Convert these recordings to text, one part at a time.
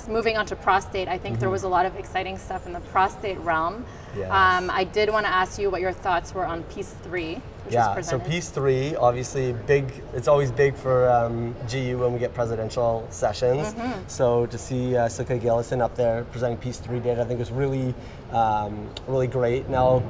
moving on to prostate, I think there was a lot of exciting stuff in the prostate realm. Yes. I did want to ask you what your thoughts were on piece 3, which was So presented. piece 3, obviously big. It's always big for GU when we get presidential sessions. So to see Silke Gillison up there presenting piece 3 data, I think was really, really great. Now,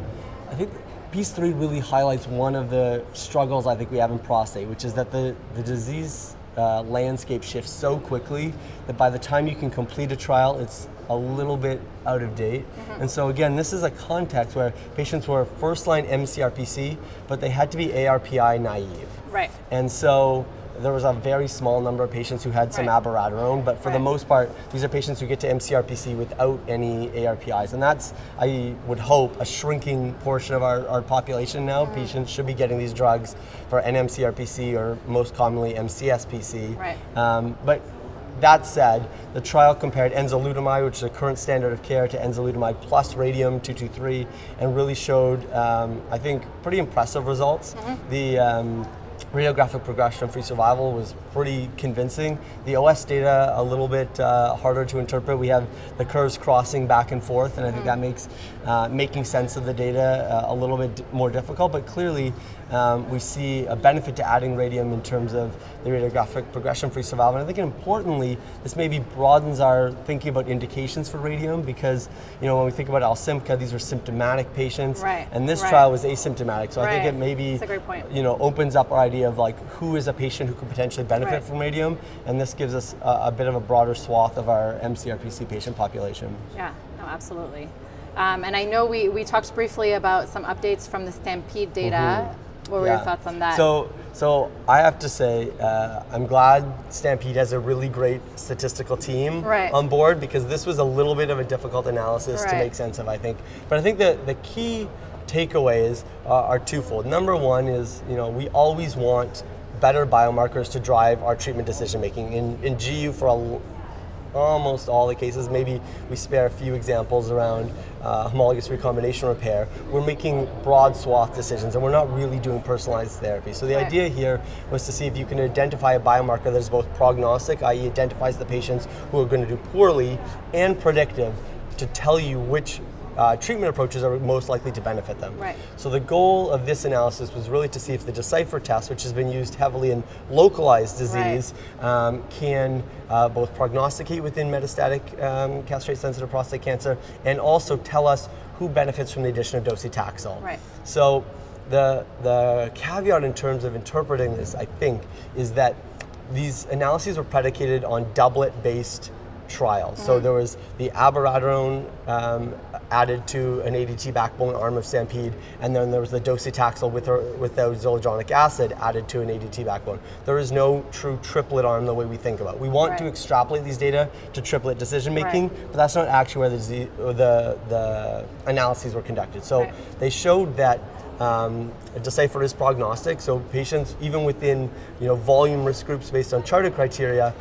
I think piece 3 really highlights one of the struggles I think we have in prostate, which is that the disease landscape shifts so quickly that by the time you can complete a trial, it's a little bit out of date. And so again, this is a context where patients were first-line MCRPC, but they had to be ARPI naive. Right. And so there was a very small number of patients who had some abiraterone, but for the most part, these are patients who get to MCRPC without any ARPIs. And that's, I would hope, a shrinking portion of our population now. Patients should be getting these drugs for NMCRPC or most commonly MCSPC. Right. But that said, the trial compared enzalutamide, which is the current standard of care, to enzalutamide plus radium-223, and really showed, I think, pretty impressive results. The radiographic progression-free survival was pretty convincing. The OS data a little bit harder to interpret. We have the curves crossing back and forth, and I think that makes making sense of the data a little bit more difficult. But clearly, we see a benefit to adding radium in terms of the radiographic progression-free survival. And I think importantly, this maybe broadens our thinking about indications for radium, because when we think about Alsimca, these are symptomatic patients, and this trial was asymptomatic. So I think it maybe That's a great point. opens up our idea of like who is a patient who could potentially benefit from radium, and this gives us a bit of a broader swath of our MCRPC patient population. Yeah, no, absolutely. And I know we talked briefly about some updates from the STAMPEDE data. What were your thoughts on that? So I have to say, I'm glad STAMPEDE has a really great statistical team on board, because this was a little bit of a difficult analysis to make sense of, I think. But I think the key takeaways are twofold. Number one is, we always want better biomarkers to drive our treatment decision making. In GU, for almost all the cases, maybe we spare a few examples around homologous recombination repair, we're making broad swath decisions and we're not really doing personalized therapy. So the idea here was to see if you can identify a biomarker that is both prognostic, i.e. identifies the patients who are going to do poorly, and predictive, to tell you which treatment approaches are most likely to benefit them. So the goal of this analysis was really to see if the Decipher test, which has been used heavily in localized disease, can both prognosticate within metastatic castrate-sensitive prostate cancer, and also tell us who benefits from the addition of docetaxel. So the caveat in terms of interpreting this, I think, is that these analyses were predicated on doublet-based trials. So there was the abiraterone added to an ADT backbone arm of STAMPEDE, and then there was the docetaxel with or without zoledronic acid added to an ADT backbone. There is no true triplet arm the way we think about it. We want to extrapolate these data to triplet decision making, but that's not actually where the analyses were conducted. So they showed that Decipher is prognostic, so patients, even within volume risk groups based on charted criteria,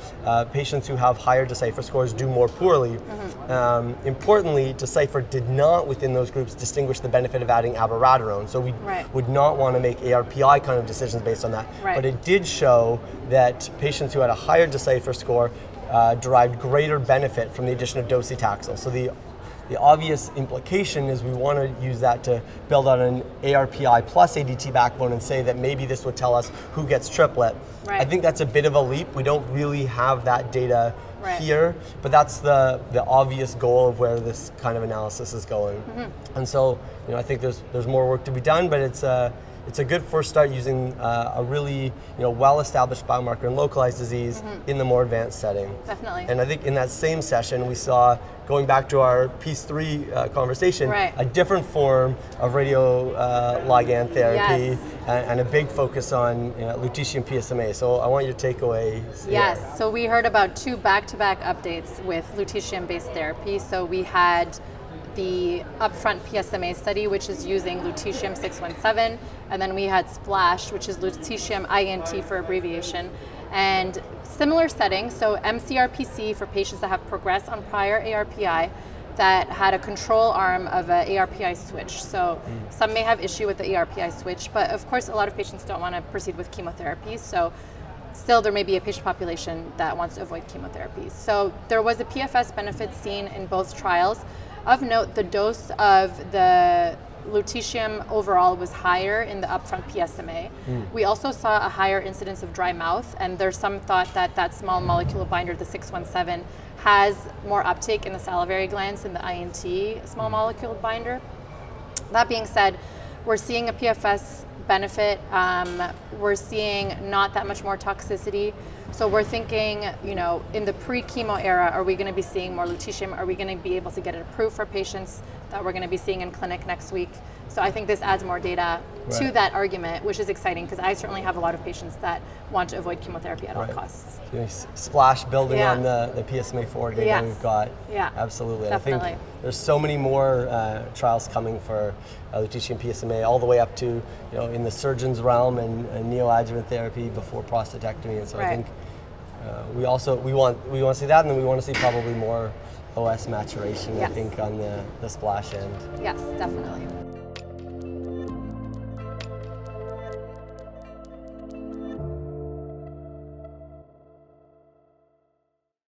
patients who have higher Decipher scores do more poorly. Importantly, Decipher did not, within those groups, distinguish the benefit of adding abiraterone, so we would not want to make ARPI kind of decisions based on that. But it did show that patients who had a higher Decipher score derived greater benefit from the addition of docetaxel. So the obvious implication is we want to use that to build on an ARPI plus ADT backbone and say that maybe this would tell us who gets triplet. I think that's a bit of a leap. We don't really have that data here, but that's the obvious goal of where this kind of analysis is going. And so, I think there's more work to be done, but it's a good first start using a really well-established biomarker in localized disease in the more advanced setting. Definitely. And I think in that same session we saw, going back to our piece 3 conversation, a different form of radioligand therapy and a big focus on lutetium PSMA. So I want you to take away. Yes, so we heard about 2 back-to-back updates with lutetium-based therapy. So we had the UpFrontPSMA study, which is using lutetium-617, and then we had SPLASH, which is lutetium INT for abbreviation, and similar settings. So MCRPC for patients that have progressed on prior ARPI that had a control arm of an ARPI switch. So some may have issue with the ARPI switch, but of course a lot of patients don't want to proceed with chemotherapy. So still there may be a patient population that wants to avoid chemotherapy. So there was a PFS benefit seen in both trials. Of note, the dose of the lutetium overall was higher in the upfront PSMA. We also saw a higher incidence of dry mouth, and there's some thought that that small molecule binder, the 617, has more uptake in the salivary glands than the INT small molecule binder. That being said, we're seeing a PFS benefit. We're seeing not that much more toxicity. So we're thinking, you know, in the pre-chemo era, are we going to be seeing more lutetium? Are we going to be able to get it approved for patients that we're going to be seeing in clinic next week? So I think this adds more data to that argument, which is exciting because I certainly have a lot of patients that want to avoid chemotherapy at all costs. Splash building on the PSMA4 data we've got. Yeah, absolutely. Definitely. I think there's so many more trials coming for lutetium PSMA, all the way up to, you know, in the surgeon's realm and neoadjuvant therapy before prostatectomy. And so I think we want to see that, and then we want to see probably more OS maturation. I think on the splash end. Yes, definitely.